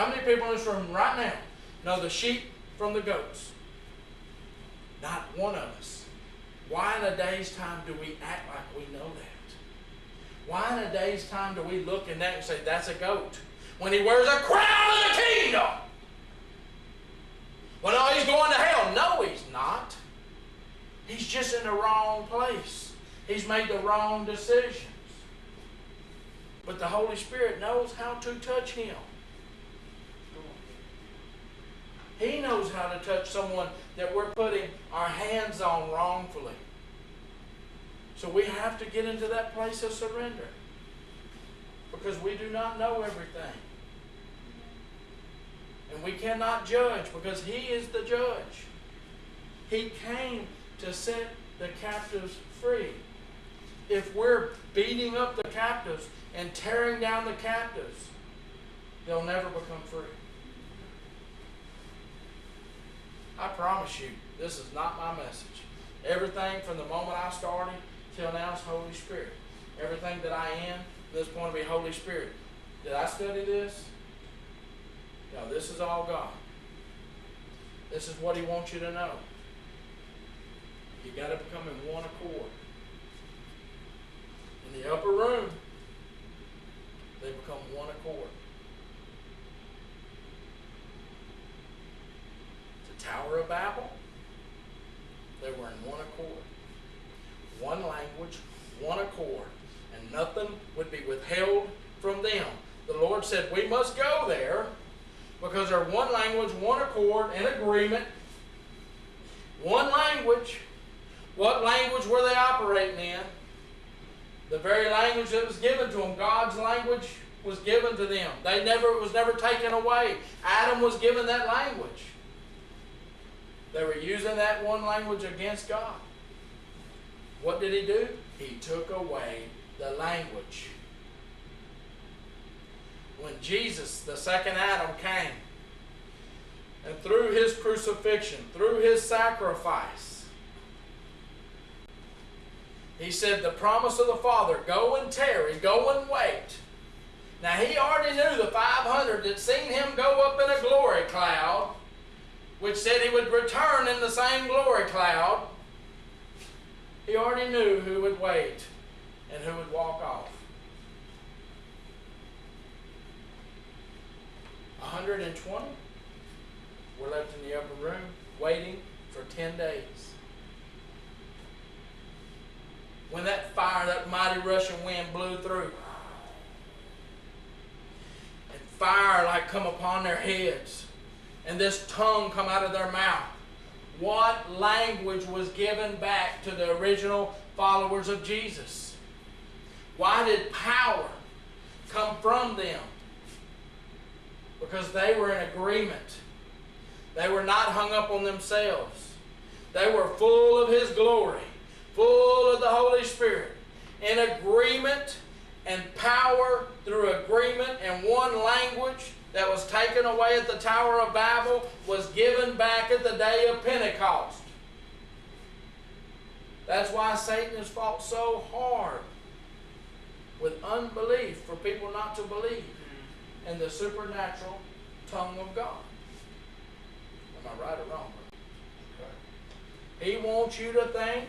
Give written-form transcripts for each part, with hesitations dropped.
How many people in this room right now know the sheep from the goats? Not one of us. Why in a day's time do we act like we know that? Why in a day's time do we look in that and say, that's a goat? When he wears a crown of the kingdom. Well, no, he's going to hell. No, he's not. He's just in the wrong place. He's made the wrong decisions. But the Holy Spirit knows how to touch him. He knows how to touch someone that we're putting our hands on wrongfully. So we have to get into that place of surrender. Because we do not know everything. And we cannot judge because he is the judge. He came to set the captives free. If we're beating up the captives and tearing down the captives, they'll never become free. I promise you, this is not my message. Everything from the moment I started till now is Holy Spirit. Everything that I am, this point will be Holy Spirit. Did I study this? No, this is all God. This is what he wants you to know. You got to become in one accord. In the upper room, they become one accord. The Tower of Babel, they were in one accord. One language, one accord, and nothing would be withheld from them. The Lord said, we must go there because they're one language, one accord, in agreement. One language. What language were they operating in? The very language that was given to them. God's language was given to them. It was never taken away. Adam was given that language. They were using that one language against God. What did he do? He took away the language. When Jesus, the second Adam, came, and through his crucifixion, through his sacrifice, he said, the promise of the Father, go and tarry, go and wait. Now he already knew the 500 that seen him go up in a glory cloud, which said he would return in the same glory cloud. He already knew who would wait and who would walk off. 120 were left in the upper room waiting for 10 days. When that fire, that mighty rushing wind blew through, and fire like come upon their heads, and this tongue come out of their mouth, what language was given back to the original followers of Jesus? Why did power come from them? Because they were in agreement. They were not hung up on themselves. They were full of his glory, full of the Holy Spirit, in agreement and power through agreement, and one language that was taken away at the Tower of Babel was given back at the day of Pentecost. That's why Satan has fought so hard with unbelief for people not to believe in the supernatural tongue of God. Am I right or wrong? He wants you to think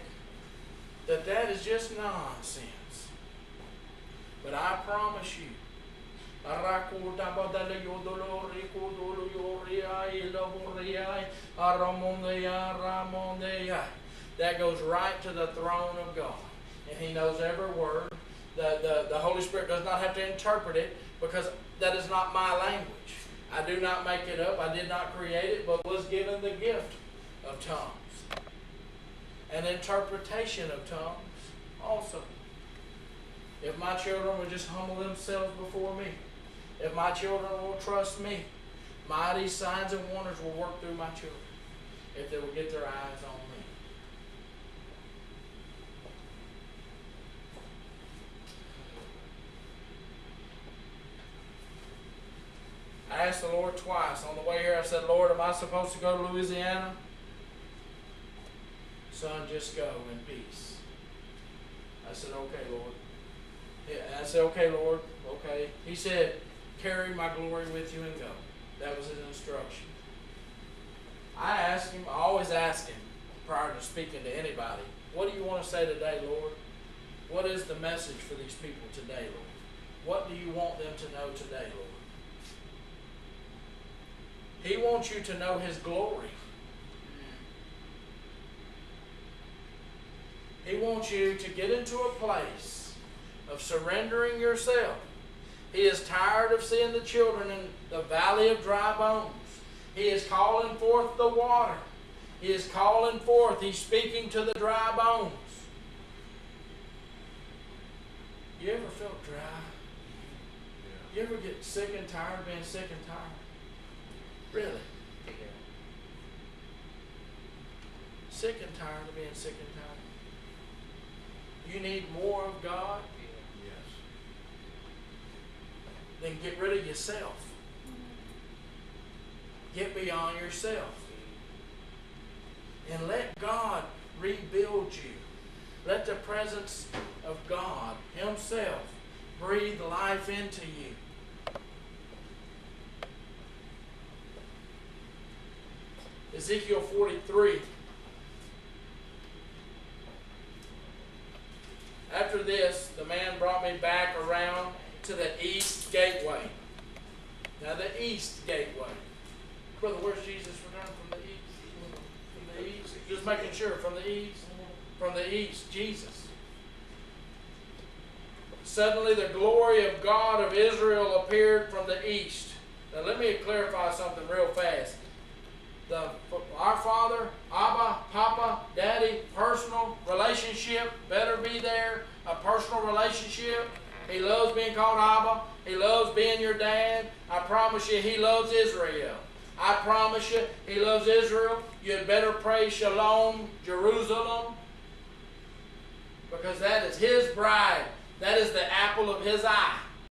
that that is just nonsense. But I promise you, that goes right to the throne of God. And he knows every word. The Holy Spirit does not have to interpret it, because that is not my language. I do not make it up. I did not create it, but was given the gift of tongues. An interpretation of tongues also. If my children will just humble themselves before me, if my children will trust me, mighty signs and wonders will work through my children if they will get their eyes on me. I asked the Lord twice. On the way here, I said, Lord, am I supposed to go to Louisiana? Son, just go in peace. I said, okay, Lord. Yeah, I said, okay, Lord, okay. He said, carry my glory with you and go. That was his instruction. I always ask him prior to speaking to anybody, what do you want to say today, Lord? What is the message for these people today, Lord? What do you want them to know today, Lord? He wants you to know his glory. He wants you to get into a place of surrendering yourself. He is tired of seeing the children in the valley of dry bones. He is calling forth the water. He is calling forth. He's speaking to the dry bones. You ever felt dry? You ever get sick and tired of being sick and tired? Really? Yeah. Sick and tired of being sick and tired? You need more of God? Yes. Then get rid of yourself. Get beyond yourself. And let God rebuild you. Let the presence of God himself breathe life into you. Ezekiel 43. After this, the man brought me back around to the east gateway. Now the east gateway. Brother, where's Jesus returned from the east? From the east? Just making sure, from the east? From the east, Jesus. Suddenly the glory of God of Israel appeared from the east. Now let me clarify something real fast. Our Father, Abba, Papa, Daddy, personal relationship better be there. A personal relationship. He loves being called Abba. He loves being your dad. I promise you, he loves Israel. I promise you, he loves Israel. You had better pray Shalom, Jerusalem, because that is his bride. That is the apple of his eye.